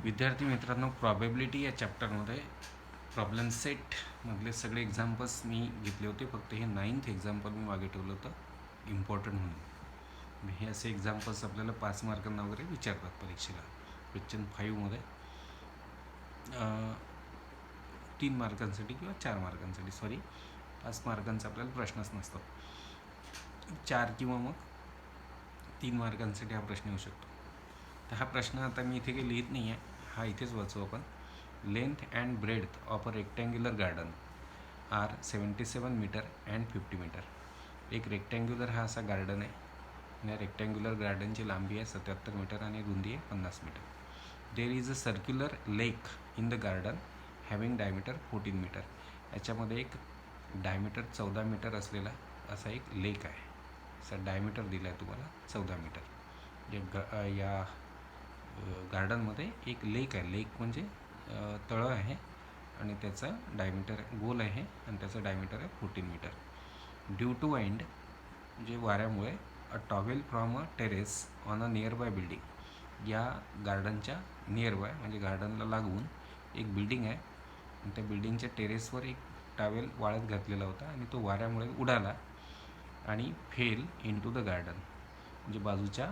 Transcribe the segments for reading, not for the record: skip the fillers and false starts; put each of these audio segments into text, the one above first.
विद्यार्थी मित्रांनो, प्रॉबेबिलिटी या चॅप्टरमध्ये प्रॉब्लेम सेटमधले सगळे एक्झाम्पल्स मी घेतले होते. फक्त हे 9th एक्झाम्पल मी मागे ठेवलं होतं इम्पॉर्टंट म्हणून. हे असे एक्झाम्पल्स आपल्याला 5 मार्कांना वगैरे विचारतात परीक्षेला. क्वेश्चन 5मध्ये 3 मार्कांसाठी किंवा 4 मार्कांसाठी 5 मार्कांचा आपल्याला प्रश्नच नसतो. 4 किंवा मग 3 मार्कांसाठी हा प्रश्न येऊ शकतो. तर हा प्रश्न आता मी इथे काही लिहित नाही आहे, हा इथेच वाचू आपण. Length and breadth of a rectangular garden are 77 metre and 50 metre. एक रेक्टँग्युलर हा असा गार्डन आहे. या रेक्टँग्युलर गार्डनची लांबी आहे 77 मीटर आणि रुंदी आहे 50 metre. There is a circular lake in the garden having diameter 14 metre. याच्यामध्ये एक डायमीटर 14 मीटर असलेला असा एक लेक आहे. असा डायमीटर दिला आहे तुम्हाला 14 मीटर. या गार्डनमध्ये एक लेक आहे. लेक म्हणजे तळं आहे आणि त्याचा डायमीटर गोल आहे आणि त्याचं डायमीटर आहे 14 मीटर. ड्यू टू वाइंड म्हणजे वाऱ्यामुळे a towel from a terrace on a near by building. या गार्डनच्या नियर बाय म्हणजे गार्डनला लागून एक बिल्डिंग आहे आणि त्या बिल्डिंगच्या टेरेसवर एक टॉवेल वाळत घातलेला होता आणि तो वाऱ्यामुळे उडाला आणि fell into the garden. म्हणजे बाजूच्या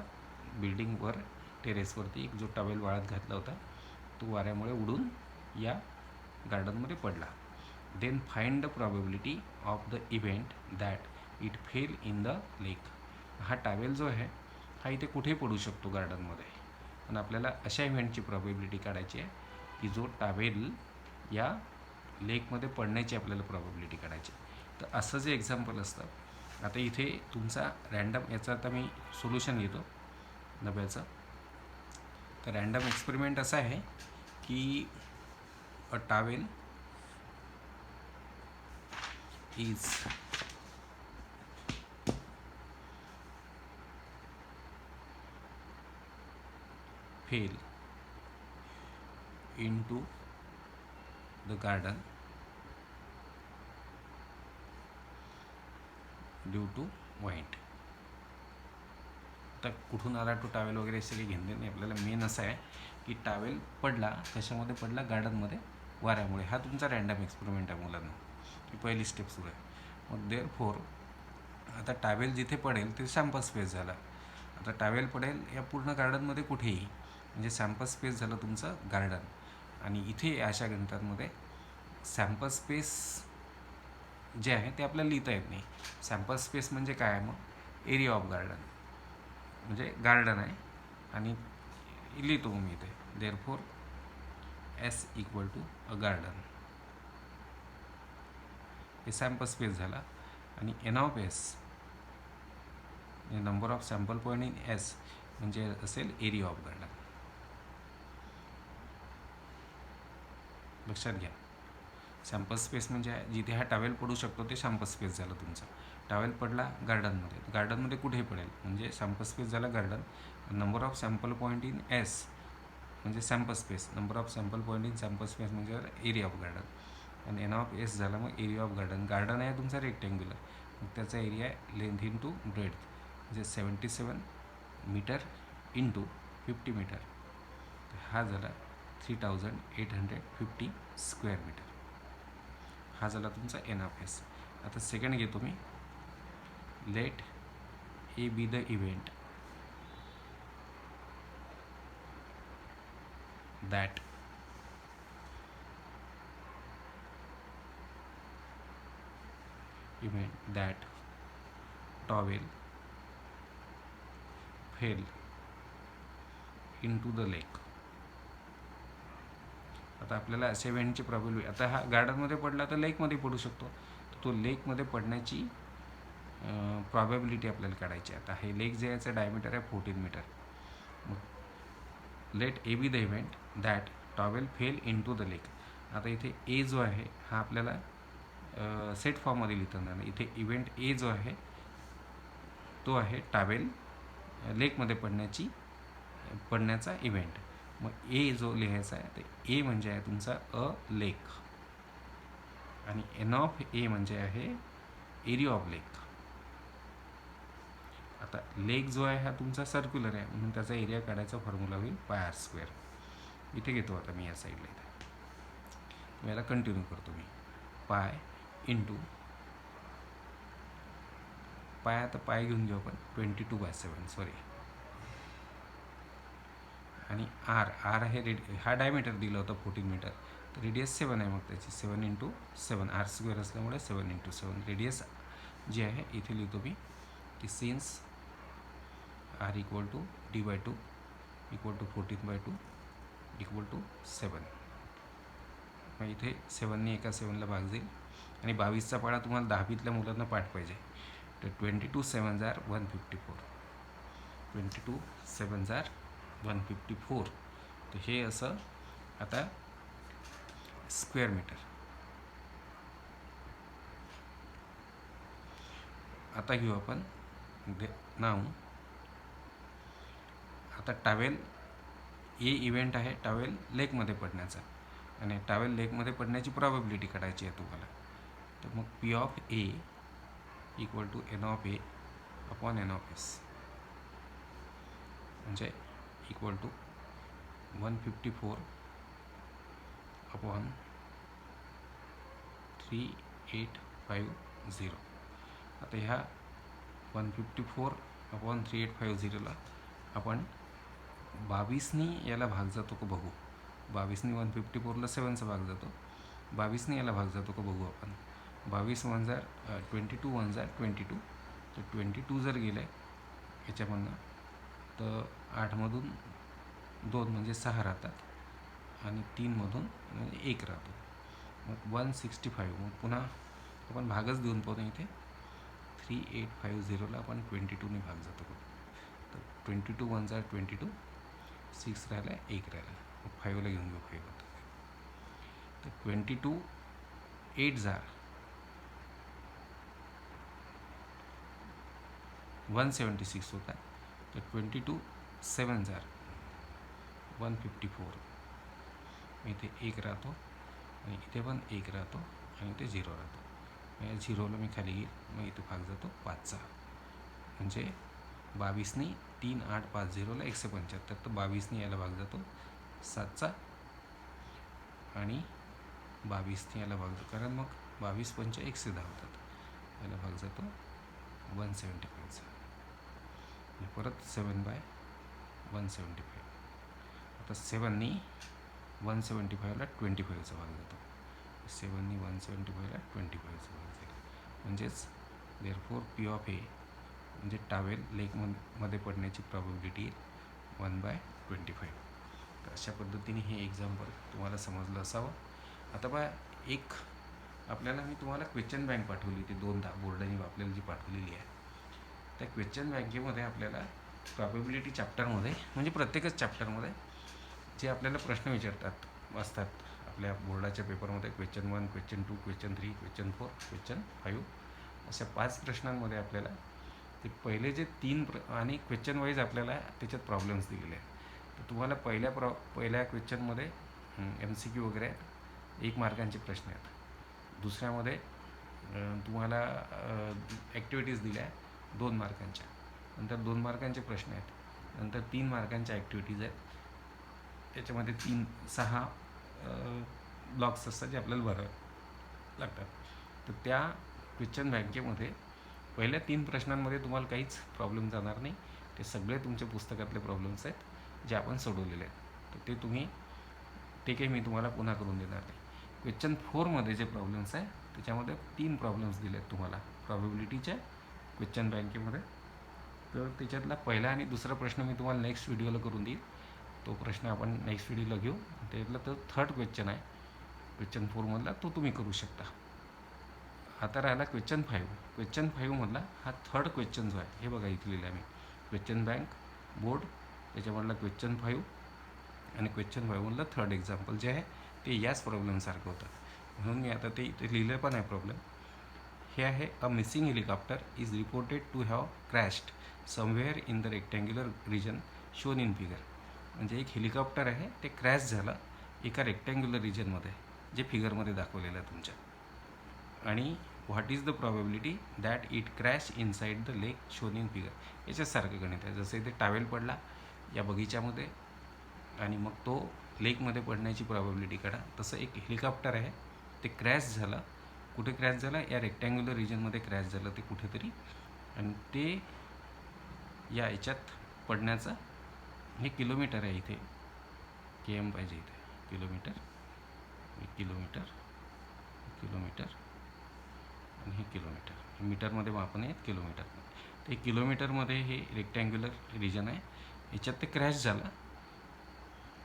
बिल्डिंगवर टेरेसवरती एक जो टॉवेल वाळत घातला होता तो वाऱ्यामुळे उडून या गार्डनमध्ये पडला. Then find the probability of the event that it fell in the lake. हा टॉवेल जो आहे हा इथे कुठे पडू शकतो गार्डनमध्ये, आणि आपल्याला अशा इव्हेंटची प्रॉबेबिलिटी काढायची आहे की जो टॉवेल या लेकमध्ये पडण्याची आपल्याला प्रॉबेबिलिटी काढायची. तर असं जे एक्झाम्पल असतं, आता इथे तुमचा रॅन्डम याचा आता मी सोल्युशन घेतो डब्याचं. तर रॅन्डम एक्सपेरिमेंट असा आहे की a towel is fell into the garden due to wind. आता कुठून आला तो टावेल वगैरे सगळे घेणे नाही आपल्याला. मेन असं आहे की टावेल पडला, कशामध्ये पडला, गार्डनमध्ये वाऱ्यामुळे. हा तुमचा रॅन्डम एक्सपेरिमेंट आहे मुलांना. ही पहिली स्टेप सुरू आहे. मग देअरफॉर आता टावेल जिथे पडेल ते सॅम्पल स्पेस झाला. आता टावेल पडेल या पूर्ण गार्डनमध्ये कुठेही, म्हणजे सॅम्पल स्पेस झालं तुमचं गार्डन. आणि इथे अशा गणितांमध्ये सॅम्पल स्पेस जे आहे ते आपल्याला लिहिता येत नाही. सॅम्पल स्पेस म्हणजे काय आहे, मग एरिया ऑफ गार्डन म्हणजे गार्डन आहे आणि लिहितो मी इथे therefore S equal to a garden. हे सॅम्पल स्पेस झाला. आणि N of S number of sample point in S म्हणजे असेल एरिया ऑफ गार्डन. लक्षात घ्या, सॅम्पल स्पेस म्हणजे जिथे हा टॉवेल पडू शकतो ते सॅम्पल स्पेस झालं तुमचं. टॉवेल पडला गार्डनमध्ये, गार्डनमध्ये कुठेही पडेल म्हणजे सॅम्पल स्पेस झाला garden. Number of sample point in S म्हणजे sample space, number of sample point in sample space म्हणजे एरिया ऑफ गार्डन. आणि एन ऑफ एस झाला मग एरिया ऑफ गार्डन. गार्डन आहे तुमचा रेक्टँग्युलर, मग त्याचा एरिया आहे लेंथ इन टू ब्रेड्थ म्हणजे 77 मीटर इंटू 50 मीटर. हा झाला 3850 स्क्वेअर मीटर. हा झाला तुमचा एन ऑफ एस. आता सेकंड घेतो मी. Let A be the event that towel fell into the lake. आता आपल्याला अशा इव्हेंटची प्रॉबेबिलिटी, आता हा गार्डनमध्ये पडला तर लेकमध्ये पडू शकतो, तर तो लेकमध्ये पडण्याची प्रॉबेबिलिटी आपल्याला काढायची. आता हे लेक जे याचं डायमीटर आहे 14 मीटर. मग let A be the event that towel fell into the lake. आता इथे ए जो आहे हा आपल्याला सेट फॉर्ममध्ये लिहिता येणार नाही. इथे इव्हेंट ए जो आहे तो आहे टॉवेल लेकमध्ये पडण्याचा इव्हेंट. मग ए जो लिहायचा आहे ते ए म्हणजे आहे तुमचा अ लेक आणि एन ऑफ ए म्हणजे आहे एरिया ऑफ लेक. आता लेक जो आहे हा तुमचा सर्क्युलर आहे म्हणून त्याचा एरिया काढायचा फॉर्म्युला होईल πr². इथे घेतो आता मी या साईडला. इथे याला कंटिन्यू करतो मी. पाय इंटू पाय, आता पाय घेऊन घेऊ आपण 22/7 सॉरी. आणि आर आहे हा डायमीटर दिला होता 14 मीटर, तर रेडियस 7 आहे. मग त्याची 7 × 7 आर स्क्वेअर असल्यामुळे 7 × 7 रेडियस जी आहे इथे लिहितो मी की since R equal to D/2 equal to 14/2 equal to 7. मग इथे 7ने एका 7ला भाग जाईल. आणि 22चा पाढा तुम्हाला 10वीतल्या मुलांना पाठ पाहिजे. तर 22 7s are 154. 22 7s are 154. तर हे असं आता स्क्वेअर मीटर. आता घेऊ आपण नाव. आता टावेल इव्हेंट आहे टावेल लेकमध्ये पडण्याचा, आणि टावेल लेकमध्ये पडण्याची प्रॉबॅबिलिटी काढायची आहे तुम्हाला. तर मग P of A equal to N of A upon N of S म्हणजे इक्वल टू 154 अपॉन 3850. आता ह्या 154 अपॉन 3850ला आपण 22नी याला भाग जातो का बघू. 22नी 154ला 7चा भाग जातो. 22नी याला भाग जातो का बघू आपण. 22 1 जार 22 1 जार 22. तर 22 जर गेले याच्यामधनं तर 8मधून 2 म्हणजे 6 राहतात, आणि 3मधून म्हणजे 1 राहतो. मग 165. मग पुन्हा आपण भागच देऊन पाहतो इथे. 3850ला आपण 22ने भाग जातो. तर 22 1 जार 22, 6 राहिला, 1 राहिला. मग 5ला घेऊन घेऊ. 5 होतं. तर 22 8 जार 176 होता. तर 22 7 जार 154. इथे 1 राहतो, आणि इथे पण 1 राहतो, आणि इथे 0 राहतो. या 0ला मी खाली घेईल. मग इथे भाग जातो 5चा. म्हणजे 22नी 3 8 5 0ला 175. तर 22नी याला भाग जातो 7चा, आणि 22नी याला भाग जातो, कारण मग 22 पंच 110 होतात. याला भाग जातो 175चा. परत 7/175. आता 7नी 175ला 25चा भाग जातो. 7नी 175ला 25चा भाग जाईल. म्हणजेच देअरफॉर P ऑफ A म्हणजे टावेल लेकमध्ये पडण्याची प्रॉबिलिटी 1/25. तर अशा पद्धतीने हे एक्झाम्पल तुम्हाला समजलं असावं. आता बघा, एक आपल्याला मी तुम्हाला क्वेश्चन बँक पाठवली होती 2दा बोर्डाने आपल्याला जी पाठवलेली आहे. त्या क्वेश्चन बँकेमध्ये आपल्याला प्रॉबिलिटी चॅप्टरमध्ये म्हणजे प्रत्येकच चॅप्टरमध्ये जे आपल्याला प्रश्न विचारतात असतात आपल्या बोर्डाच्या पेपरमध्ये. Question 1, question 2, question 3, question 4, question 5 अशा 5 प्रश्नांमध्ये आपल्याला ते पहिले जे 3 आणि क्वेश्चन वाईज आपल्याला त्याच्यात प्रॉब्लेम्स दिलेले आहेत. तर तुम्हाला पहिल्या क्वेश्चनमध्ये MCQ वगैरे आहेत, 1 मार्कांचे प्रश्न आहेत. दुसऱ्यामध्ये तुम्हाला ॲक्टिव्हिटीज दिल्या 2 मार्कांच्या. नंतर 2 मार्कांचे प्रश्न आहेत. नंतर 3 मार्कांच्या ॲक्टिव्हिटीज आहेत. त्याच्यामध्ये 6 ब्लॉक्स असतात जे आपल्याला भरावे लागतात. तर त्या क्वेश्चन बँकेमध्ये पहिल्या 3 प्रश्नांमध्ये तुम्हाला काहीच प्रॉब्लेम जाणार नाही. ते सगळे तुमच्या पुस्तकातले प्रॉब्लेम्स आहेत जे आपण सोडवलेले आहेत. तर ते काही मी तुम्हाला पुन्हा करून देणार नाही. क्वेश्चन 4मध्ये जे प्रॉब्लेम्स आहे त्याच्यामध्ये 3 प्रॉब्लेम्स दिले आहेत तुम्हाला प्रॉबिलिटीच्या क्वेश्चन बँकेमध्ये. तर त्याच्यातला पहिला आणि दुसरा प्रश्न मी तुम्हाला नेक्स्ट व्हिडिओला करून देईल. तो प्रश्न आपण नेक्स्ट व्हिडिओला घेऊ. त्यातला तो 3rd क्वेश्चन आहे क्वेश्चन 4मधला, तो तुम्ही करू शकता. आता राहिला क्वेश्चन 5. क्वेश्चन 5मधला हा 3rd क्वेश्चन जो आहे हे बघा इथे लिहिला आहे मी. क्वेश्चन बँक बोर्ड त्याच्यामधला क्वेश्चन 5, आणि क्वेश्चन 5मधलं 3rd एक्झाम्पल जे आहे ते याच प्रॉब्लेमसारखं होतं. म्हणून मी आता ते इथे लिहिलं पण आहे प्रॉब्लेम. हे आहे a missing helicopter is reported to have crashed somewhere in the rectangular region shown in figure. म्हणजे एक हेलिकॉप्टर आहे ते क्रॅश झालं एका रेक्टँग्युलर रिजनमध्ये जे फिगरमध्ये दाखवलेलं आहे तुमच्या. आणि what is the probability that it crash inside the lake shown in figure. याच्यासारखं गणित आहे. जसं इथे टावेल पडला या बगीच्यामध्ये, आणि मग तो लेकमध्ये पडण्याची प्रॉबिलिटी काढा. तसं एक हेलिकॉप्टर आहे, ते क्रॅश झालं. कुठे क्रॅश झालं? या रेक्टँग्युलर रिजनमध्ये क्रॅश झालं ते कुठेतरी, आणि ते या याच्यात पडण्याचं हे किलोमीटर आहे. इथे KM पाहिजे, इथे किलोमीटर, किलोमीटर, किलोमीटर आणि हे किलोमीटर, मीटरमध्ये मापन आहेत किलोमीटर. ते किलोमीटरमध्ये हे रेक्टँग्युलर रिजन आहे, याच्यात ते क्रॅश झालं.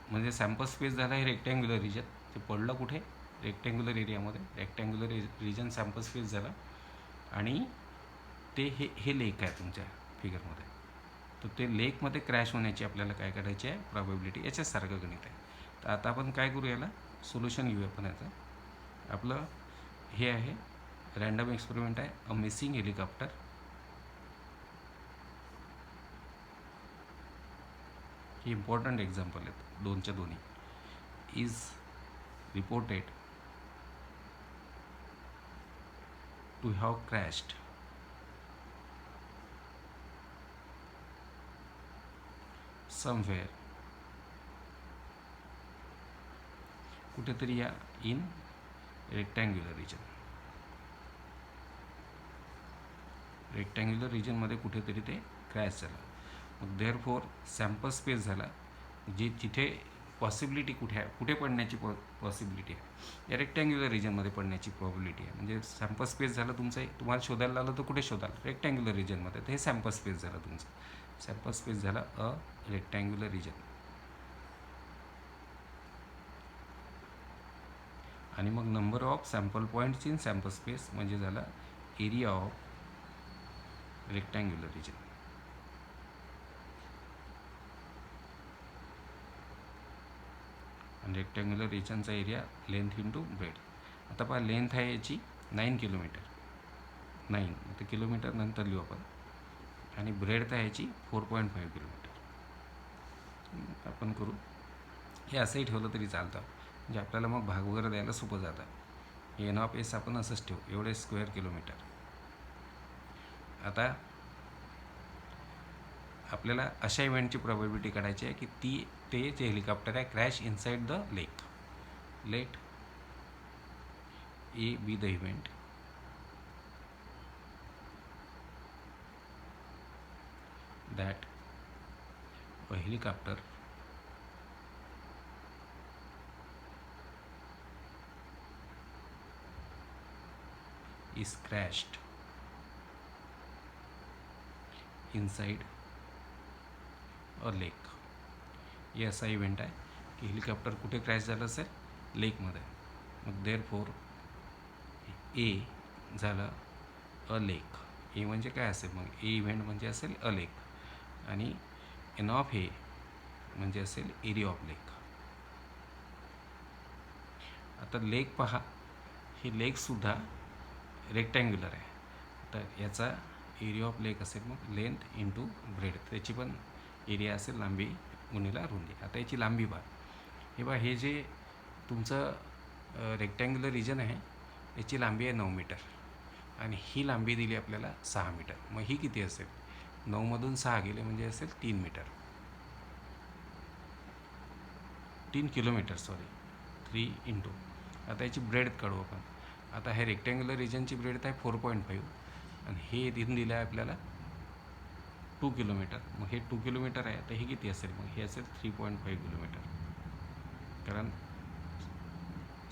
म्हणजे सॅम्पल स्पेस झाला हे रेक्टँग्युलर रिजन, ते पडलं कुठे? रेक्टँग्युलर एरियामध्ये. रेक्टँग्युलर रिजन सॅम्पल स्पेस झाला आणि ते हे लेक आहे तुमच्या फिगरमध्ये. तर ते लेकमध्ये क्रॅश होण्याची आपल्याला काय करायची आहे? प्रॉबिलिटी. याच्यासारखं गणित आहे. तर आता आपण काय करू? याला सोल्युशन घेऊया आपण. याचं आपलं हे आहे रँडम एक्सपेरिमेंट आहे, अ मिसिंग हेलिकॉप्टर. हे इम्पॉर्टंट एक्झाम्पल आहेत दोनच्या दोन्ही. Is reported to have crashed somewhere, कुठेतरी या इन रेक्टँग्युलर रिजन. रेक्टँग्युलर रिजनमध्ये कुठेतरी ते क्रॅश झालं. मग देअरफॉर सॅम्पल स्पेस झाला, जे तिथे पॉसिबिलिटी कुठे आहे? कुठे पडण्याची पॉसिबिलिटी आहे? या रेक्टँग्युलर रिजनमध्ये पडण्याची प्रॉबिलिटी आहे. म्हणजे सॅम्पल स्पेस झालं तुमचं. तुम्हाला शोधायला लावलं तर कुठे शोधाल? रेक्टँग्युलर रिजनमध्ये. तर हे सॅम्पल स्पेस झालं तुमचं. सॅम्पल स्पेस झाला अ रेक्टँग्युलर रिजन. आणि मग number of sample points in sample space म्हणजे झाला एरिया ऑफ रेक्टँग्युलर रिजन. आणि रेक्टँग्युलर रिजनचा एरिया लेंथ इंटू ब्रेड. आता पहा, लेंथ आहे याची 9 किलोमीटर. 9 तर किलोमीटर नंतर लिहू आपण. आणि ब्रेड तर याची 4.5 किलोमीटर. आपण करू हे असंही ठेवलं तरी चालतं, म्हणजे आपल्याला मग भाग वगैरे द्यायला सोपं जातं. एन ऑफ एस आपण असंच ठेवू, एवढे स्क्वेअर किलोमीटर. आता आपल्याला अशा इव्हेंटची प्रॉबिलिटी काढायची आहे की ते जे हेलिकॉप्टर आहे crash inside the lake. Let A be the event that a helicopter is crashed inside a lake. हे असा इव्हेंट आहे की हेलिकॉप्टर कुठे क्रॅश झालं असेल? लेकमध्ये. मग देअरफॉर ए झालं अ लेक. ए म्हणजे काय असेल? मग ए इव्हेंट म्हणजे असेल अ लेक, आणि एन ऑफ ए म्हणजे असेल एरिया ऑफ लेक. आता लेक पहा, ही लेकसुद्धा रेक्टँग्युलर आहे. तर याचा एरिया ऑफ लेक असेल मग लेंथ इंटू ब्रेड. त्याची पण एरिया असेल लांबी गुणिला रुंदी. आता याची लांबी पहा. हे बघा, हे जे तुमचं रेक्टँग्युलर रिजन आहे याची लांबी आहे 9 मीटर, आणि ही लांबी दिली आपल्याला 6 मीटर. मग ही किती असेल? 9मधून 6 गेले म्हणजे असेल 3 मीटर. 3 kilometre, sorry, 3 into. आता याची ब्रेड काढू आपण. आता हे रेक्टँग्युलर रिजनची ब्रेड आहे 4.5, आणि हे इथून दिलं आहे आपल्याला 2 किलोमीटर. मग हे 2 किलोमीटर आहे, तर हे किती असेल? मग हे असेल 3.5 किलोमीटर. कारण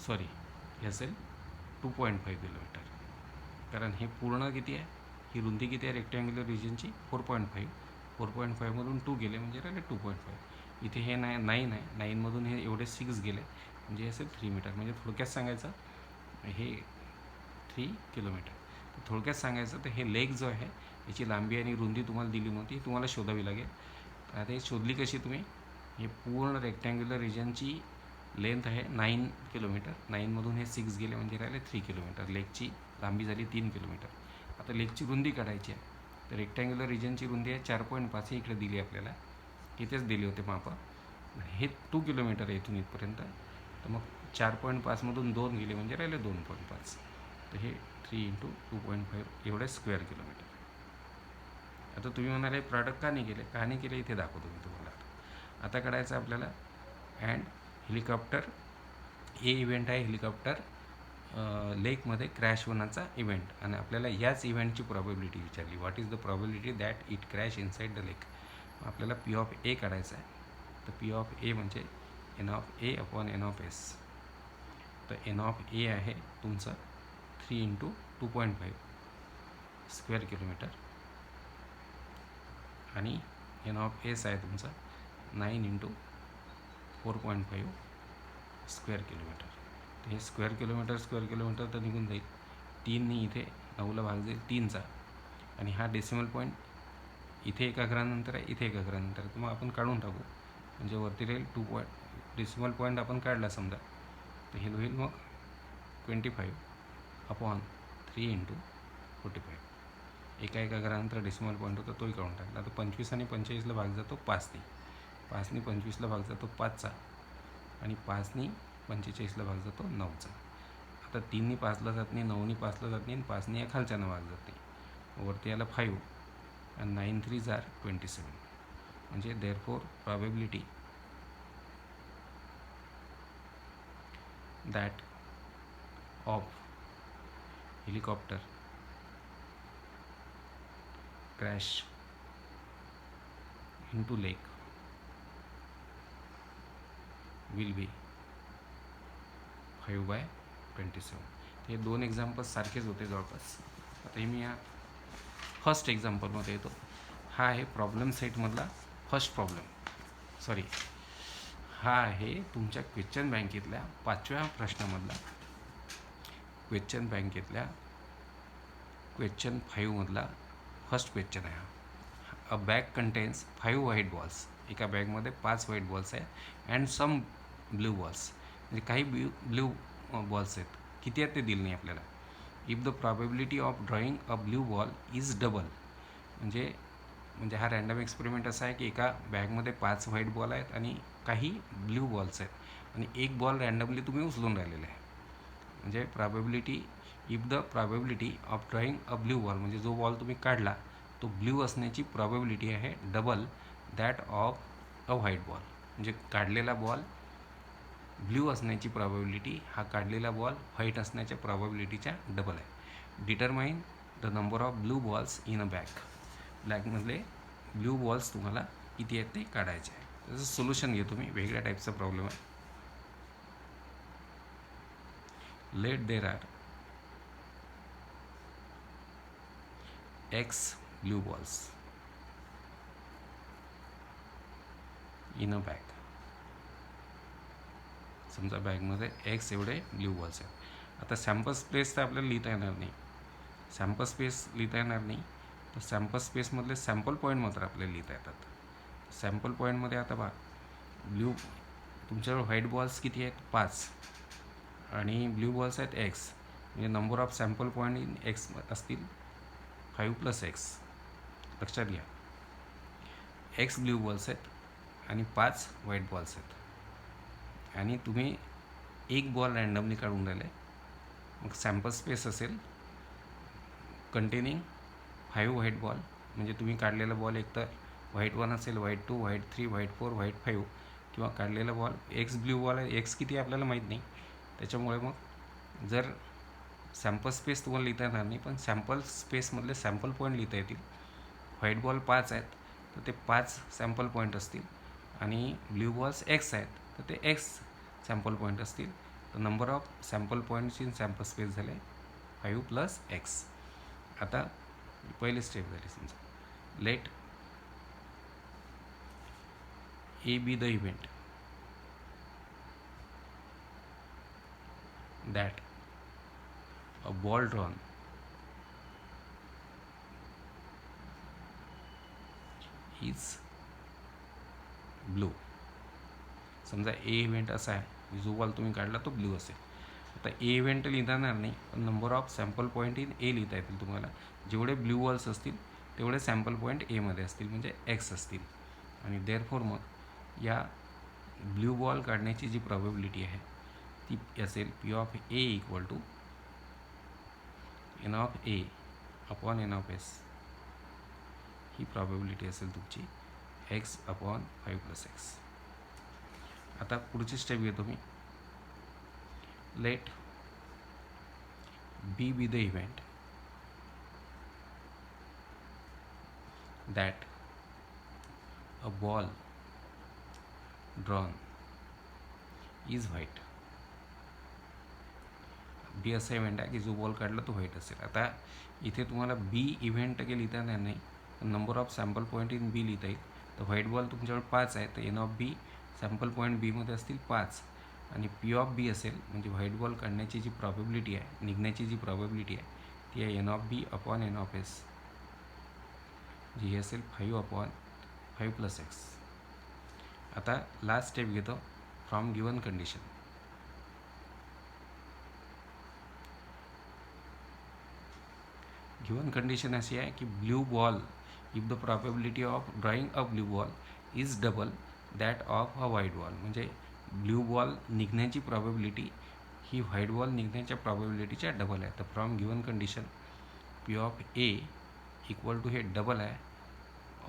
सॉरी, हे असेल 2.5 किलोमीटर. कारण हे पूर्ण किती आहे? ही रुंदी किती आहे रेक्टँग्युलर रिजनची? 4.5. 4.5मधून 2 गेले म्हणजे राहिले 2.5. इथे हे 9 आहे, 9मधून हे एवढे 6 गेले म्हणजे असेल 3 मीटर. म्हणजे थोडक्यात सांगायचं हे 3 किलोमीटर. तर थोडक्यात सांगायचं तर हे लेक जो आहे याची लांबी आणि रुंदी तुम्हाला दिली नव्हती, तुम्हाला शोधावी लागेल. आता हे शोधली कशी तुम्ही? हे पूर्ण रेक्टँग्युलर रिजनची लेंथ आहे 9 किलोमीटर. 9मधून हे 6 गेले म्हणजे राहिले 3 किलोमीटर. लेकची लांबी झाली 3 किलोमीटर. आता लेकची रुंदी काढायची आहे. तर रेक्टँग्युलर रिजनची रुंदी आहे 4.5. ही इकडे दिली आपल्याला, इथेच दिली होते मापं. हे 2 किलोमीटर आहे इथून इथपर्यंत. तर मग 4.5मधून 2 गेले म्हणजे राहिले 2.5. तर हे 3 इंटू 2.5 एवढे स्क्वेअर किलोमीटर. आता तुम्ही म्हणाले प्रॉडक्ट का नाही केले? का नाही केले इथे दाखवतो मी तुम्हाला. आता काढायचं आपल्याला अँड हेलिकॉप्टर ए इव्हेंट आहे हेलिकॉप्टर लेकमध्ये क्रॅश होण्याचा इव्हेंट, आणि आपल्याला याच इव्हेंटची प्रॉबिलिटी विचारली. What is the probability that it crash inside the lake. आपल्याला पी ऑफ ए काढायचा आहे. तर पी ऑफ ए म्हणजे N of A upon N of S. तर एन ऑफ ए आहे तुमचं 3 × 2.5 स्क्वेअर किलोमीटर, आणि एन ऑफ एस आहे तुमचं 9 × 4.5 स्क्वेअर किलोमीटर. तर हे स्क्वेअर किलोमीटर तर निघून जाईल. 3नी इथे 9ला भाग जाईल 3चा, आणि हा डेसिमल पॉईंट इथे एका घरानंतर आहे, इथे एका घरानंतर. तर मग आपण काढून टाकू, म्हणजे वरती राहील 2 डेसिमल पॉईंट आपण काढला समजा, तर हे होईल मग 25 अपॉन 3 × 45. एका घरानंतर डेसिमल पॉईंट होता तोही काढून टाकला. तर 25 आणि 45ला भाग जातो 5नी, 5नी 25ला भाग जातो 5चा, आणि 5नी 45ला भाग जातो 9चा. आता 3नी 5ला जात नाही, 9नी 5ला जात नाही, आणि 5नी या खालच्यानं भाग जात नाही. वरती याला 5 आणि 9 3s are 27. म्हणजे therefore probability that of helicopter crash into lake will be 5/27. हे 2 एक्झाम्पल्स सारखेच होते जवळपास. आता हे मी या फर्स्ट एक्झाम्पलमध्ये येतो. हा आहे प्रॉब्लेम सेटमधला फर्स्ट प्रॉब्लेम, सॉरी, हा आहे तुमच्या क्वेश्चन बँकेतल्या 5व्या प्रश्नामधला, क्वेश्चन बँकेतल्या क्वेश्चन 5मधला फर्स्ट क्वेश्चन आहे. A bag contains 5 white balls. एका बॅगमध्ये 5 व्हाईट बॉल्स आहेत, अँड सम ब्ल्यू बॉल्स, म्हणजे काही ब्ल्यू बॉल्स आहेत. किती आहेत ते दिलं नाही आपल्याला. If the probability of drawing a blue ball is double, म्हणजे हा रँडम एक्सपेरिमेंट असा आहे की एका बॅगमध्ये 5 व्हाईट बॉल आहेत आणि काही ब्ल्यू बॉल्स आहेत, आणि एक बॉल रँडमली तुम्ही उचलून राहिलेला आहे. म्हणजे probability, if the probability of drawing a blue ball, म्हणजे जो बॉल तुम्ही काढला तो ब्ल्यू असण्याची प्रॉबेबिलिटी आहे double that of a white ball. म्हणजे काढलेला बॉल ब्ल्यू असण्याची प्रॉबेबिलिटी हा काढलेला बॉल व्हाईट असण्याच्या प्रॉबेबिलिटीच्या डबल आहे. Determine the number of blue balls in a bag. बॅगमधले ब्ल्यू बॉल्स तुम्हाला किती आहेत ते काढायचे आहे. त्याचं सोल्युशन घेतो मी. वेगळ्या टाईपचा प्रॉब्लेम आहे. Let there are X blue balls in a bag. समजा बॅगमध्ये X एवढे ब्ल्यू बॉल्स आहेत. आता सॅम्पल स्पेस तर आपल्याला लिहिता येणार नाही, सॅम्पल स्पेस लिहिता येणार नाही, तर सॅम्पल स्पेसमधले सॅम्पल पॉईंट मात्र आपल्याला लिहिता येतात. सॅम्पल पॉईंटमध्ये आता बघा, ब्ल्यू तुमच्याकडे व्हाईट बॉल्स किती आहेत 5, आणि ब्ल्यू बॉल्स आहेत X, म्हणजे number of sample point in X असतील 5 + X. लक्षात घ्या, X ब्ल्यू बॉल्स आहेत आणि 5 व्हाईट बॉल्स आहेत, आणि तुम्ही एक बॉल रँडमली काढून राहिले. मग सॅम्पल स्पेस असेल कंटेनिंग 5 व्हाईट बॉल, म्हणजे तुम्ही काढलेला बॉल एकतर व्हाईट 1 असेल, व्हाईट 2, व्हाईट 3, व्हाईट 4, व्हाईट 5, किंवा काढलेला बॉल X ब्ल्यू बॉल आहे. X किती आपल्याला माहीत नाही, त्याच्यामुळे मग जर सॅम्पल स्पेस तुम्हाला लिहिता येणार नाही, पण सॅम्पल स्पेसमधले सॅम्पल पॉईंट लिहिता येतील. व्हाईट बॉल 5 आहेत तर ते 5 सॅम्पल पॉईंट असतील, आणि ब्ल्यू बॉल्स X आहेत तर ते X सॅम्पल पॉईंट असतील. तर number of sample points in sample space झाले 5 + X. आता पहिली स्टेप झाली. समजा let A be the event that a ball drawn is blue. समजा ए इव्हेंट असा आहे, जो बॉल तुम्ही काढला तो ब्ल्यू असेल. आता ए इव्हेंट लिहिता येणार नाही, पण number of sample point in A लिहिता येतील तुम्हाला. जेवढे ब्ल्यू बॉल्स असतील तेवढे सॅम्पल पॉईंट एमध्ये असतील, म्हणजे X असतील. आणि देअरफॉर मग या ब्ल्यू बॉल काढण्याची जी प्रॉबेबिलिटी आहे ती असेल P of A equal to N of A upon N of S. ही प्रॉबेबिलिटी असेल तुमची X अपॉन 5 + X. आता पुढची स्टेप घेतो मी. Let B be the event that a ball drawn is white. B असा इव्हेंट आहे की जो बॉल काढला तो व्हाईट असेल. आता इथे तुम्हाला बी इव्हेंट काही लिहिता येणार नाही, number of sample point in B लिहिता येईल. तर व्हाईट बॉल तुमच्याकडे 5 आहे, तर N of B sample point बीमध्ये असतील 5, आणि पी ऑफ बी असेल म्हणजे व्हाईट बॉल काढण्याची जी प्रॉबेबिलिटी आहे, निघण्याची जी प्रॉबेबिलिटी आहे ती आहे N of B upon N of S, जी असेल 5/5 + x. आता लास्ट स्टेप घेतो. From given condition, given condition अशी आहे की blue ball, if the probability of drawing a blue ball is double that of a white ball, म्हणजे blue ball निघण्याची probability ही व्हाईट बॉल निघण्याच्या प्रॉबेबिलिटीच्या डबल आहे. तर from given condition P of A equal to हे double आहे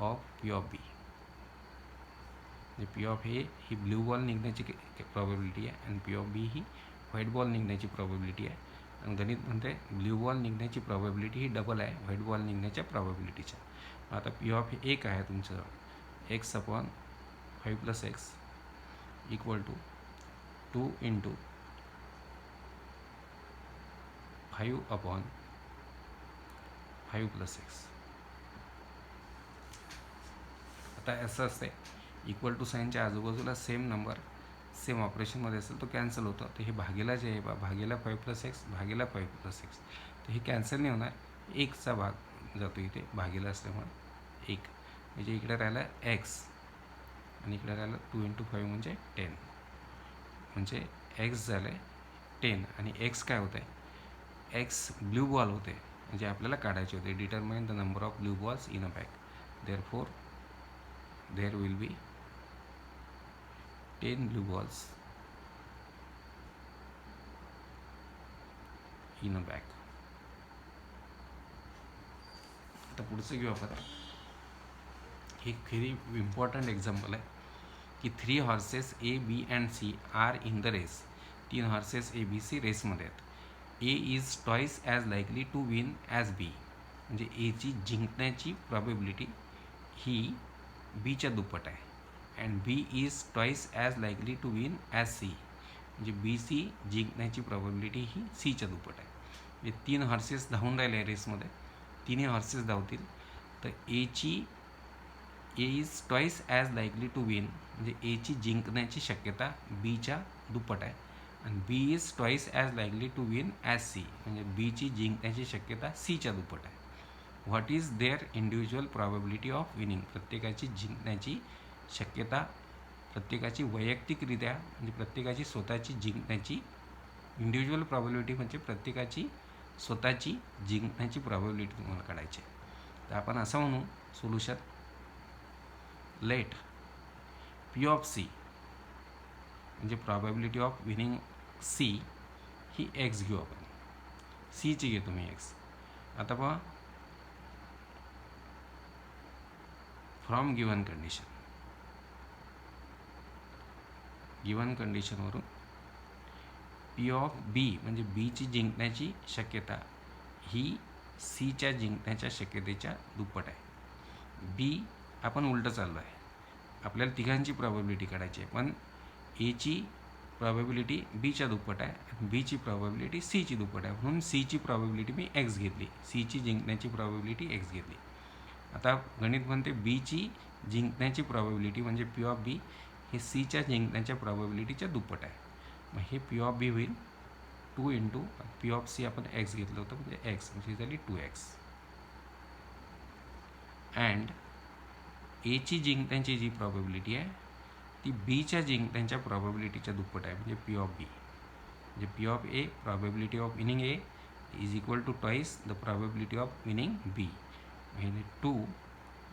of P of B. म्हणजे पी ऑफ ए ही ब्ल्यू बॉल निघण्याची प्रॉबेबिलिटी आहे आणि पी ऑफ बी ही व्हाईट बॉल निघण्याची प्रॉबेबिलिटी आहे. आणि गणित म्हणते ब्ल्यू बॉल निघण्याची प्रॉबेबिलिटी ही डबल आहे व्हाईट बॉल निघण्याच्या प्रॉबेबिलिटीच्या. आता पी ऑफ ए काय आहे तुमचं x/5 + x equal to 2 × 5/5 + x. आता असं असते, इक्वल टू साईनच्या आजूबाजूला सेम नंबर सेम ऑपरेशनमध्ये असेल तो कॅन्सल होतं. तर हे भागेला जे आहे भागेला 5 + x भागेला 5 + x, तर हे कॅन्सल नाही होणार, 1चा भाग जातो इथे भागेला असल्यामुळे 1, म्हणजे इकडे राहिला x आणि इकडे राहिलं 2 × 5 म्हणजे 10, म्हणजे x झालं आहे 10 आणि x काय होतं आहे, x ब्ल्यू बॉल होते म्हणजे आपल्याला काढायचे होते. Determine the number of blue balls in a bag, therefore there will be 10 blue balls in a bag. आता पुढचं घेऊ आपण. हे व्हेरी इम्पॉर्टंट एक्झाम्पल आहे की 3 horses A B and C are in the race. 3 horses A B C रेसमध्ये आहेत. A is twice as likely to win as B, म्हणजे एची जिंकण्याची प्रॉबेबिलिटी ही बीच्या दुप्पट आहे. And B is twice as likely to win as C, म्हणजे बी सी जिंकण्याची प्रॉबेबिलिटी ही सीच्या दुप्पट आहे. म्हणजे 3 हॉर्सेस धावून राहिले रेसमध्ये, तिन्ही हॉर्सेस धावतील, तर A is twice as likely to win, म्हणजे एची जिंकण्याची शक्यता बीच्या दुप्पट आहे. आणि B is twice as likely to win as C, म्हणजे बीची जिंकण्याची शक्यता सीच्या दुप्पट आहे. What is their individual probability of winning, प्रत्येकाची जिंकण्याची शक्यता, प्रत्येकाची वैयक्तिकरित्या म्हणजे प्रत्येकाची स्वतःची जिंकण्याची, इंडिव्हिज्युअल प्रॉबेबिलिटी म्हणजे प्रत्येकाची स्वतःची जिंकण्याची प्रॉबेबिलिटी तुम्हाला काढायची आहे. तर आपण असं म्हणू solution, let P of C म्हणजे प्रॉबेबिलिटी ऑफ विनिंग सी ही एक्स घेऊ आपण, सीची घेतो मी एक्स. आता पहा, फ्रॉम गिवन कंडिशन, गिवन कंडिशनवरून पी ऑफ बी म्हणजे बीची जिंकण्याची शक्यता ही सीच्या जिंकण्याच्या शक्यतेच्या दुप्पट आहे. बी आपण उलटं चाललो आहे, आपल्याला तिघांची प्रॉबेबिलिटी काढायची आहे, पण एची प्रॉबेबिलिटी बीच्या दुप्पट आहे आणि बीची प्रॉबेबिलिटी सीची दुप्पट आहे, म्हणून सीची प्रॉबेबिलिटी मी एक्स घेतली, सीची जिंकण्याची प्रॉबेबिलिटी एक्स घेतली. आता गणित म्हणते बीची जिंकण्याची प्रॉबेबिलिटी म्हणजे पी ऑफ बी हे सीच्या जिंकण्याच्या प्रॉबेबिलिटीच्या दुप्पट आहे. मग हे पी ऑफ बी होईल 2 × पी ऑफ सी आपण एक्स घेतलं होतं म्हणजे एक्स, म्हणजे झाली 2x. अँड एची जिंकण्याची जी प्रॉबेबिलिटी आहे ती बीच्या जिंकण्याच्या प्रॉबेबिलिटीच्या दुप्पट आहे, म्हणजे पी ऑफ बी. म्हणजे P of A probability of winning A is equal to twice the probability of winning B, म्हणजे 2,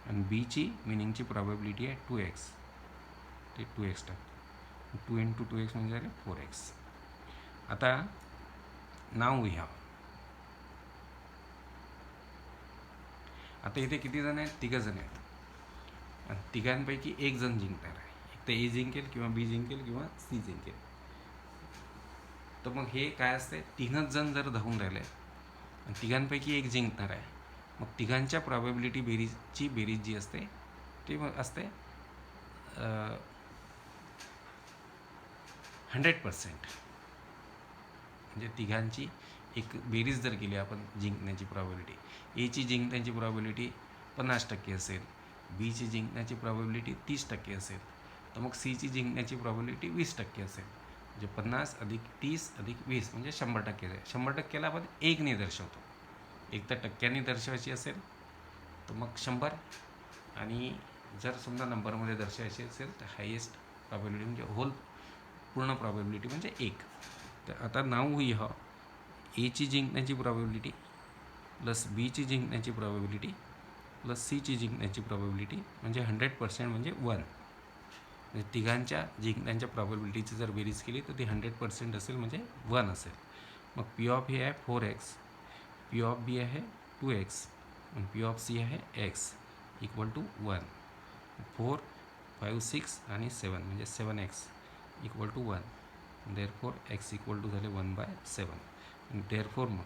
आणि बीची विनिंगची प्रॉबेबिलिटी आहे 2x, ते 2x टाकतो, 2 × 2x म्हणजे झाले 4x. आता नाव वी हॅव, आता इथे किती जण आहेत, 3 जण आहेत, आणि तिघांपैकी एक जण जिंकणार आहे. ते ए जिंकेल किंवा बी जिंकेल किंवा सी जिंकेल. तर मग हे काय असते, तीनच जण जर धावून राहिले आणि तिघांपैकी एक जिंकणार आहे, मग तिघांच्या प्रॉबॅबिलिटी बेरीजची बेरीज जी असते ती मग असते 100%. म्हणजे तिघांची एक बेरीज जर केली आपण जिंकण्याची प्रॉबॅबिलिटी, एची जिंकण्याची प्रॉबॅबिलिटी 50% असेल, बीची जिंकण्याची प्रॉबॅबिलिटी 30% असेल, तर मग सीची जिंकण्याची प्रॉबॅबिलिटी 20% असेल. म्हणजे 50 अधिक 30 अधिक 20 म्हणजे 100% आहे. 100%ला आपण 1ने दर्शवतो. एक तर टक्क्यांनी दर्शवायची असेल तर मग 100, आणि जर समजा नंबरमध्ये दर्शवायची असेल तर हायेस्ट प्रॉबॅबिलिटी म्हणजे होल पूर्ण प्रॉबॅबिलिटी म्हणजे 1. तर आता नाव ह्या एची जिंकण्याची प्रॉबॅबिलिटी प्लस बीची जिंकण्याची प्रॉबॅबिलिटी प्लस सीची जिंकण्याची प्रॉबॅबिलिटी म्हणजे 100% म्हणजे 1. म्हणजे तिघांच्या जिंकण्याच्या प्रॉबॅबिलिटीची जर बेरीज केली तर ती 100% असेल म्हणजे 1 असेल. मग पी ऑफ ए आहे 4x, पी ऑफ बी आहे 2x, आणि पी ऑफ सी आहे x इक्वल टू 1. 4, 5, 6 आणि 7 म्हणजे 7x equal to 1. Therefore x equal to झाले 1/7. देअरफोर मग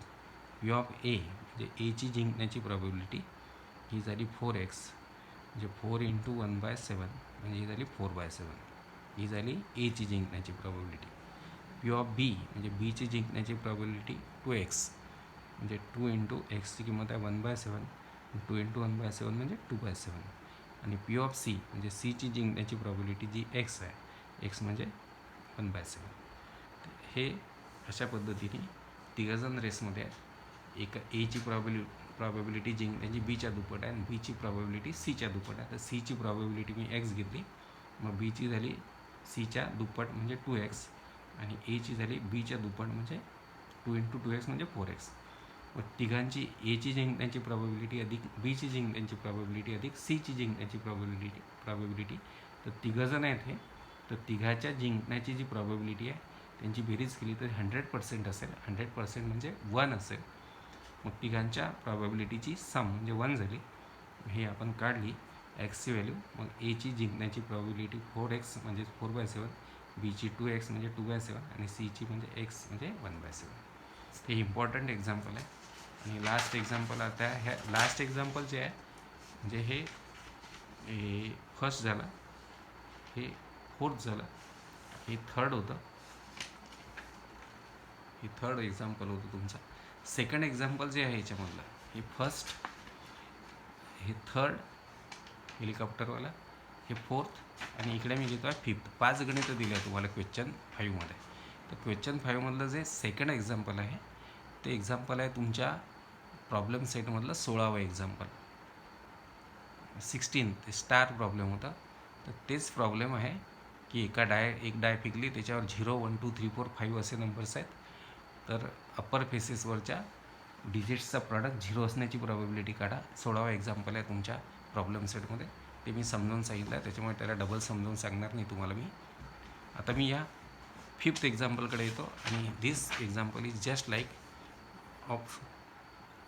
पी ऑफ ए म्हणजे एची जिंकण्याची प्रॉबॅबिलिटी ही झाली 4x, म्हणजे 4 × 1/7 म्हणजे ही झाली 4/7. ही झाली एची जिंकण्याची प्रॉबॅबिलिटी. पी ऑफ बी म्हणजे बीची जिंकण्याची प्रॉबॅबिलिटी 2x, म्हणजे 2 × एक्सची किंमत आहे 1/7, 2 × 1/7 म्हणजे 2/7. आणि पी ऑफ सी म्हणजे सीची जिंकण्याची प्रॉबॅबिलिटी जी x आहे, x म्हणजे 1/7. हे अशा पद्धतीने तिघंजण रेसमध्ये आहे. एक एची प्रॉबॅबिलिटी जिंकण्याची बीच्या दुप्पट आहे आणि बीची प्रॉबॅबिलिटी सीच्या दुप्पट आहे. तर सीची प्रॉबॅबिलिटी मी x घेतली, मग बीची झाली सीच्या दुप्पट म्हणजे 2x, आणि एची झाली बीच्या दुप्पट म्हणजे 2 × 2x म्हणजे 4x. मग तिघांची एची जिंकण्याची प्रॉबॅबिलिटी अधिक बीची जिंकण्याची प्रॉबॅबिलिटी अधिक सीची जिंकण्याची प्रॉबॅबिलिटी. तर तिघंजण आहेत हे, तर तिघाच्या जिंकण्याची जी प्रॉबॅबिलिटी आहे त्यांची बेरीज केली तर 100% असेल. 100% म्हणजे 1 असेल. मग तिघांच्या प्रॉबॅबिलिटीची सम म्हणजे 1 झाली. हे आपण काढली एक्सची व्हॅल्यू. मग एची जिंकण्याची प्रॉबॅबिलिटी 4x म्हणजे 4/7, बीची 2x म्हणजे 2/7, आणि सीची म्हणजे x म्हणजे 1/7. हे इम्पॉर्टंट एक्झाम्पल आहे. आणि लास्ट एक्झाम्पल आता ह्या लास्ट एक्झाम्पल जे आहे म्हणजे हे फर्स्ट झालं, हे फोर्थ झालं, हे थर्ड होतं, हे थर्ड एक्झाम्पल होतं तुमचं. सेकंड एक्झाम्पल जे आहे याच्यामधलं, हे फर्स्ट, हे थर्ड हेलिकॉप्टरवाला, हे फोर्थ, आणि इकडे मी लिहितो आहे फिफ्थ. 5 गणितं दिली आहे तुम्हाला क्वेश्चन 5मध्ये. तर क्वेश्चन 5मधलं जे सेकंड एक्झाम्पल आहे ते एक्झाम्पल आहे तुमच्या प्रॉब्लेम सेटमधलं 16वं एक्झाम्पल. 16 स्टार प्रॉब्लेम होता. तर तेच प्रॉब्लेम आहे की एक डाय फेकली, त्याच्यावर 0, 1, 2, 3, 4, 5 असे नंबर्स आहेत. तर अप्पर फेसेसवरच्या डिजिट्सचा प्रॉडक्ट 0 असण्याची प्रॉबॅबिलिटी काढा. 16वा एक्झाम्पल आहे तुमच्या प्रॉब्लेम सेटमध्ये. ते मी समजावून सांगितलं आहे, त्याच्यामुळे त्याला डबल समजावून सांगणार नाही तुम्हाला मी. आता मी या फिफ्थ एक्झाम्पलकडे येतो, आणि this example is just like of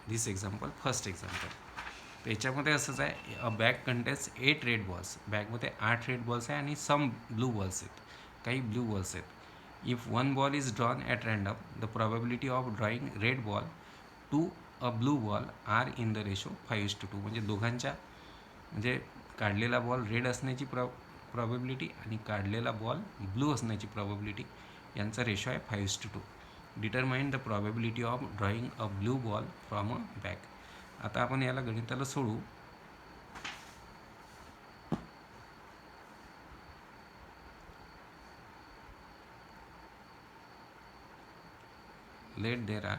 this example first example. त्याच्यामध्ये असंच आहे, a bag contains 8 red balls. बॅगमध्ये 8 रेड बॉल्स आहे आणि सम ब्लू बॉल्स आहेत, काही ब्लू बॉल्स आहेत. If one ball is drawn at random, the probability of drawing red ball to a blue ball are in the ratio 5:2. म्हणजे दोघांच्या म्हणजे काढलेला बॉल रेड असण्याची प्रॉबॅबिलिटी आणि काढलेला बॉल ब्लू असण्याची प्रॉबॅबिलिटी यांचा रेशो आहे 5:2. Determine the probability of drawing a blue ball from a bag. आता आपण याला गणिताला सोडू. Let there are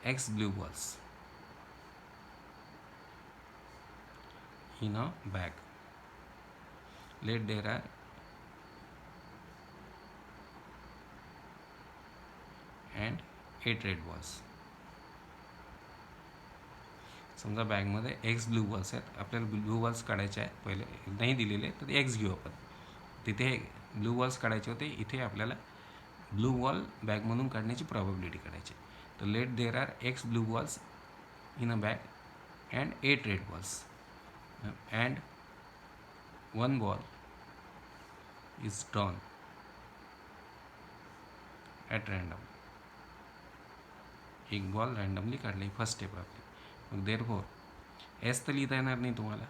x blue balls in a bag. Let there are and 8 red balls. समजा बॅगमध्ये एक्स ब्लू बॉल्स आहेत. आपल्याला ब्लू बॉल्स काढायचे आहेत. पहिले नाही दिलेले तर एक्स घेऊ आपण. तिथे ब्लू बॉल्स काढायचे होते, इथे आपल्याला ब्लू बॉल बॅगमधून काढण्याची प्रॉबॅबिलिटी काढायची. तर let there are X blue balls in a bag and 8 red balls. And one ball is drawn at random. एक बॉल रँडमली काढली, फर्स्ट स्टेप आपली. मग देअरफॉर एस तर लिहिता येणार नाही तुम्हाला,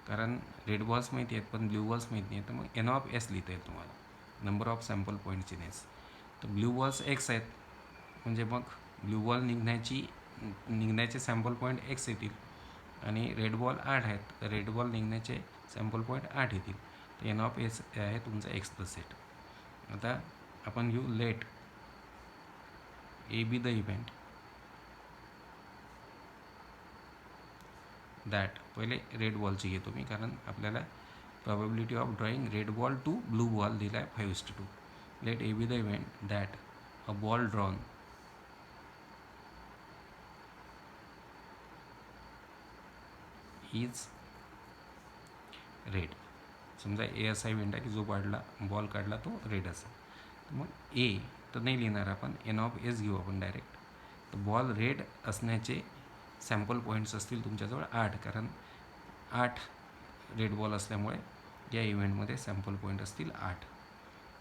कारण रेड बॉल्स माहिती आहेत पण ब्ल्यू बॉल्स माहीत नाही आहेत. तर मग एन ऑफ एस लिहिता येईल तुम्हाला, number of sample points in S. तर ब्ल्यू बॉल्स एक्स आहेत, म्हणजे मग ब्ल्यू बॉल निघण्याचे सॅम्पल पॉईंट एक्स येतील. आणि रेड बॉल 8 आहेत, तर रेड बॉल निघण्याचे सॅम्पल पॉईंट 8 येतील. तर एन ऑफ एस आहे तुमचा एक्स प्लस सेट. आता आपण घेऊ let A be the event that. पहिले रेड बॉलची घेतो मी, कारण आपल्याला probability of drawing red ball to blue ball दिला आहे 5:2. Let A be the event that a ball drawn is red. समजा ए असा इव्हेंट आहे की जो बॉल काढला तो रेड असेल. तर मग ए तर नाही लिहिणार आपण, एन ऑफ एस घेऊ आपण डायरेक्ट. तर बॉल रेड असण्याचे सॅम्पल पॉईंट्स असतील तुमच्याजवळ 8, कारण 8 रेड बॉल असल्यामुळे या इव्हेंटमध्ये सॅम्पल पॉईंट असतील 8.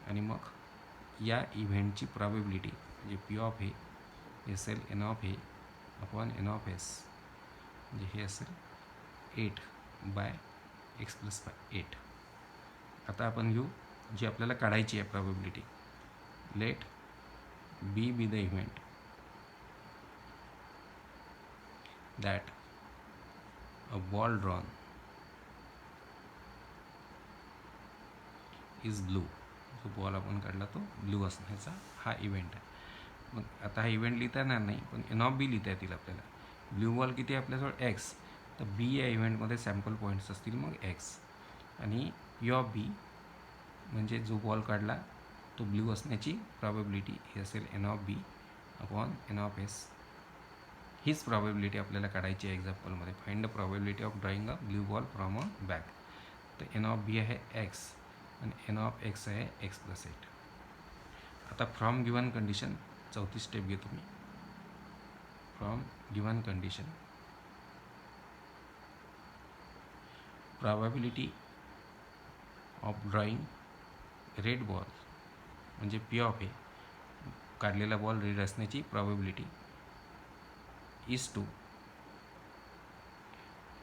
आणि मग या इव्हेंटची प्रॉबॅबिलिटी म्हणजे पी ऑफ ए असेल N of A upon N of S, म्हणजे हे असेल 8/x+8. आता आपण घेऊ जी आपल्याला काढायची आहे probability. Let B be the event that a ball drawn is blue. जो बॉल आपण काढला तो ब्लू असण्याचा हा इव्हेंट आहे. मग आता हा इव्हेंट लिहिता येणार नाही, पण एन ऑफ बी लिहिता येतील आपल्याला. ब्ल्यू बॉल किती आहे आपल्याजवळ एक्स, तर बी या इव्हेंटमध्ये सॅम्पल पॉईंट्स असतील मग एक्स. आणि पी ऑफ बी म्हणजे जो बॉल काढला तो ब्ल्यू असण्याची प्रॉबॅबिलिटी ही असेल N of B upon N of S. हीच प्रॉबॅबिलिटी आपल्याला काढायची आहे एक्झाम्पलमध्ये. Find the probability of drawing a blue ball from a bag. तर एन ऑफ बी आहे एक्स आणि एन ऑफ एक्स आहे x+8. आता फ्रॉम गिवन कंडिशन चौथी स्टेप घेतो मी. From given condition probability of drawing red ball म्हणजे P of A, काढलेला बॉल रेड असण्याची probability is two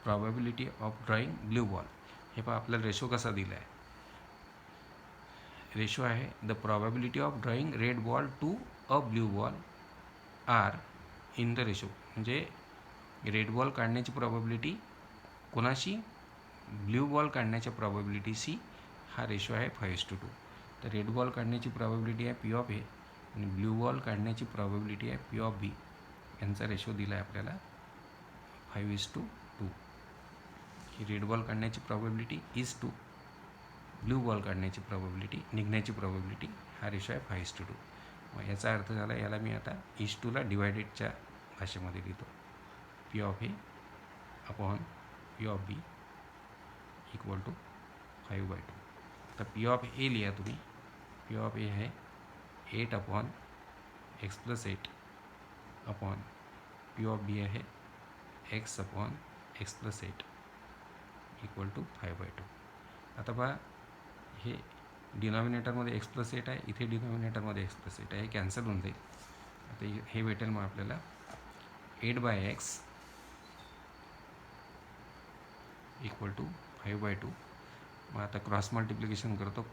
probability of drawing blue ball. हे पहा आपल्याला रेशो कसा दिला आहे. रेशो आहे the probability of drawing red ball to a blue ball are in the ratio. म्हणजे रेड बॉल काढण्याची प्रॉबॅबिलिटी कोणाशी, ब्ल्यू बॉल काढण्याच्या प्रॉबॅबिलिटीशी हा रेशो आहे 5:2. तर रेड बॉल काढण्याची प्रॉबॅबिलिटी आहे पी ऑफ ए आणि ब्ल्यू बॉल काढण्याची प्रॉबॅबिलिटी आहे पी ऑफ बी. यांचा रेशो दिला आहे आपल्याला 5:2. ही रेड बॉल काढण्याची probability is to blue ball काढण्याची प्रॉबॅबिलिटी, निघण्याची प्रॉबॅबिलिटी, हा रेशो आहे 5:2. मग याचा अर्थ झाला, याला मी आता इज टूला डिवायडेडच्या भाषेमध्ये लिहितो. P of A upon P of B equal to 5/2. तर पी ऑफ ए लिहा तुम्ही. पी ऑफ ए आहे 8/x+8 upon P of B आहे x/x+8 इक्वल टू 5/2. आता पहा, हे डिनॉमिनेटरमध्ये x+8 आहे, इथे डिनॉमिनेटरमध्ये x+8 आहे, हे कॅन्सल होऊन जाईल. आता हे भेटेल मग आपल्याला 8/x इक्वल टू 5/2. मग आता क्रॉस मल्टिप्लिकेशन करतो.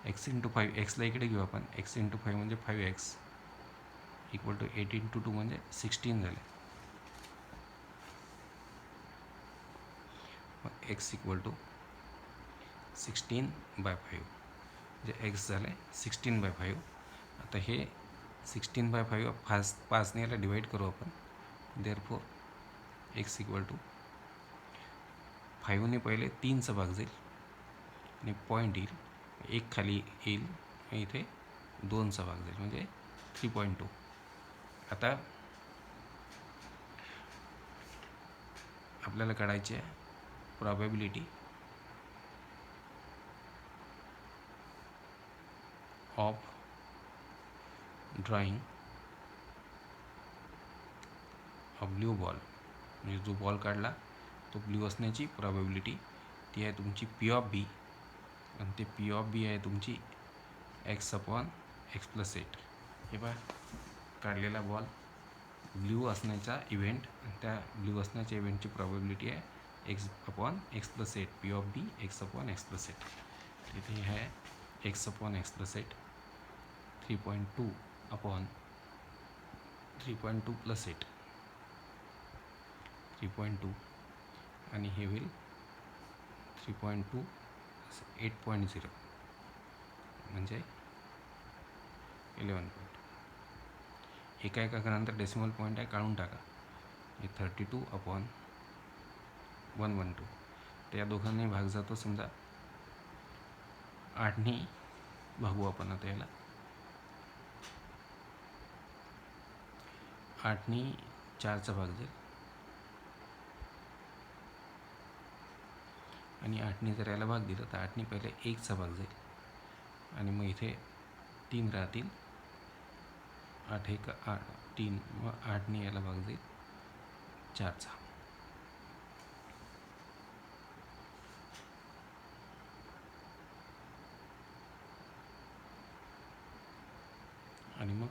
x×5, एक्सला इकडे घेऊ आपण. x×5 म्हणजे 5x इक्वल टू 8×2 म्हणजे 16 झाले. मग x इक्वल टू 16/5 म्हणजे x झालं 16/5. आता हे 16/5 5ने याला डिवाईड करू आपण. देअरफॉर x इक्वल टू 5ने पहिले 3चा भाग जाईल आणि पॉईंट येईल, 1 खाली येईल, इथे 2चा भाग जाईल म्हणजे 3.2. आता आपल्याला काढायची आहे probability of drawing a blue ball. म्हणजे जो बॉल काढला तो ब्ल्यू असण्याची प्रॉबॅबिलिटी ती आहे तुमची पी ऑफ बी आणि ते पी ऑफ बी आहे तुमची x upon x plus eight. हे पहा काढलेला बॉल ब्ल्यू असण्याचा इव्हेंट, त्या ब्ल्यू असण्याच्या इव्हेंटची प्रॉबिलिटी आहे x upon x plus eight, P of B x upon x plus eight. तिथे आहे x upon x plus eight 3.2 upon 3.2 plus 8 3.2 आणि हे होईल 3.2 8.0 म्हणजे 11 पॉईंट. एका एकानंतर डेसिमल पॉईंट आहे, काढून टाका. हे 32 अपॉन 112. तर या दोघांनी भाग जातो. समजा 8ने भागू आपण आता याला. 8ने 4चा भाग जाईल आणि 8ने जर याला भाग दिला तर 8ने पहिले 1चा भाग जाईल आणि मग इथे 3 राहतील. 8 1 8 3, मग 8ने याला भाग जाईल 4चा. आणि मग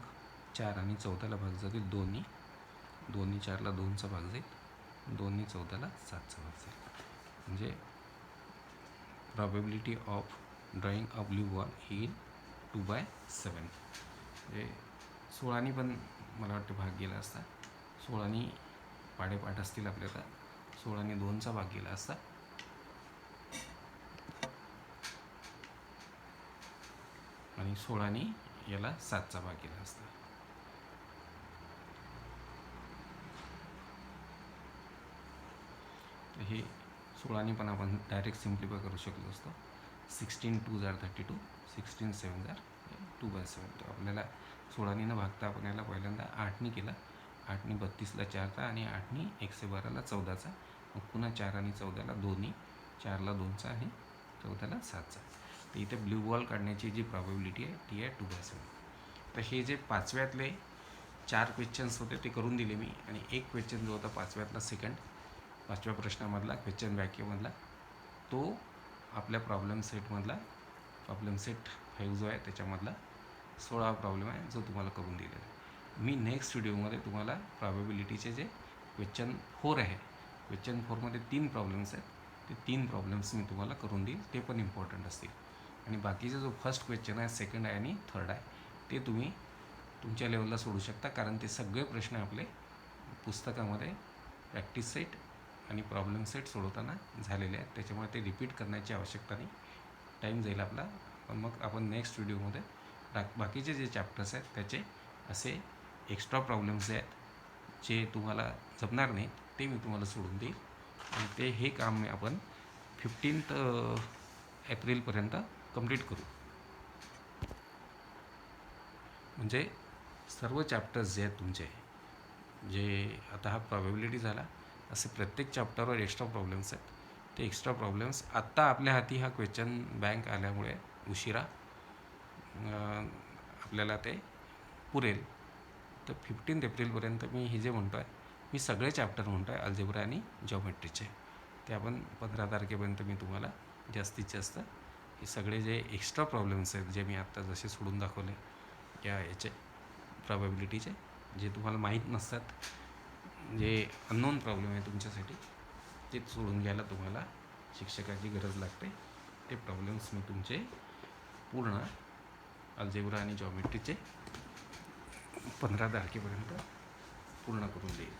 4 आणि 14ला भाग जातील 2नी. 2नी 4ला 2चा भाग जाईल. 2नी 14ला 7चा भाग जाईल. म्हणजे probability of drawing a blue ball ही 2/7. म्हणजे 16नी पण मला वाटतं भाग गेला असता. 16नी पाडेपाठ असतील आपल्याला. 16नी 2चा भाग गेला असता आणि 16नी याला 7चा भाग गेला असता. हे 16नी पण आपण डायरेक्ट सिम्प्लिफाय करू शकलो असतो. 16 2 जार 32, 16 7 जार 2/7. तर आपल्याला 16नी न भागता आपण याला पहिल्यांदा 8नी केला. 8नी 32ला 4चा आणि 8नी 112ला 14चा. मग पुन्हा 4 आणि 14ला 2नी, 4ला 2चा आणि 14ला 7चा. तर इथे ब्ल्यू बॉल काढण्याची जी प्रॉबिलिटी आहे ती आहे 2/7. तर हे जे 5व्यातले 4 क्वेश्चन्स होते ते करून दिले मी. आणि एक क्वेश्चन जो होता 5व्यातला सेकंड, 5व्या प्रश्नामधला क्वेश्चन बँकेमधला, तो आपल्या प्रॉब्लेम सेटमधला, प्रॉब्लेम सेट 5 जो आहे त्याच्यामधला 16वा प्रॉब्लेम आहे जो तुम्हाला करून दिलेला आहे. मी नेक्स्ट व्हिडिओमध्ये तुम्हाला प्रॉबिलिटीचे जे क्वेश्चन 4 आहे, क्वेश्चन 4मध्ये 3 प्रॉब्लेम्स आहेत, ते 3 प्रॉब्लेम्स मी तुम्हाला करून देईल. ते पण इम्पॉर्टंट असतील. आणि बाकीचा जो फर्स्ट क्वेश्चन आहे, सेकंड आहे आणि थर्ड आहे, ते तुम्ही तुमच्या लेवलला सोडू शकता. कारण ते सगळे प्रश्न आपले पुस्तकामध्ये प्रॅक्टिस सेट आणि प्रॉब्लेम सेट सोडवताना झालेले आहेत. त्याच्यामुळे ते रिपीट करण्याची आवश्यकता नाही. टाईम जाईल आपला. पण मग आपण नेक्स्ट व्हिडिओमध्ये बाकीचे जे चॅप्टर्स आहेत त्याचे असे एक्स्ट्रा प्रॉब्लेम्स आहेत जे तुम्हाला जमणार नाही, ते मी तुम्हाला सोडून देईल. आणि ते हे काम आपण 15 एप्रिलपर्यंत कंप्लीट करू. म्हणजे सर्व चॅप्टर्स जे आहेत तुमचे, जे आता हा प्रॉबिलिटी झाला, असे प्रत्येक चॅप्टरवर एक्स्ट्रा प्रॉब्लेम्स आहेत. ते एक्स्ट्रा प्रॉब्लेम्स आत्ता आपल्या हाती हा क्वेश्चन बँक आल्यामुळे उशिरा आपल्याला ते पुरेल. तर 15 एप्रिलपर्यंत मी हे जे म्हणतो आहे, मी सगळे चॅप्टर म्हणतो आहे अल्जेब्रा आणि जॉमेट्रीचे, ते आपण 15 तारखेपर्यंत मी तुम्हाला जास्तीत जास्त हे सगळे जे एक्स्ट्रा प्रॉब्लेम्स आहेत, जे मी आत्ता जसे सोडून दाखवले याचे प्रॉबिलिटीचे, जे तुम्हाला माहीत नसतात, जे अननोन प्रॉब्लेम आहे तुमच्यासाठी, ते सोडून घ्यायला तुम्हाला शिक्षकाची गरज लागते. ते प्रॉब्लेम्स मी तुमचे पूर्ण अल्जेब्रा आणि जॉमेट्रीचे 15 तारखेपर्यंत पूर्ण करून देईल.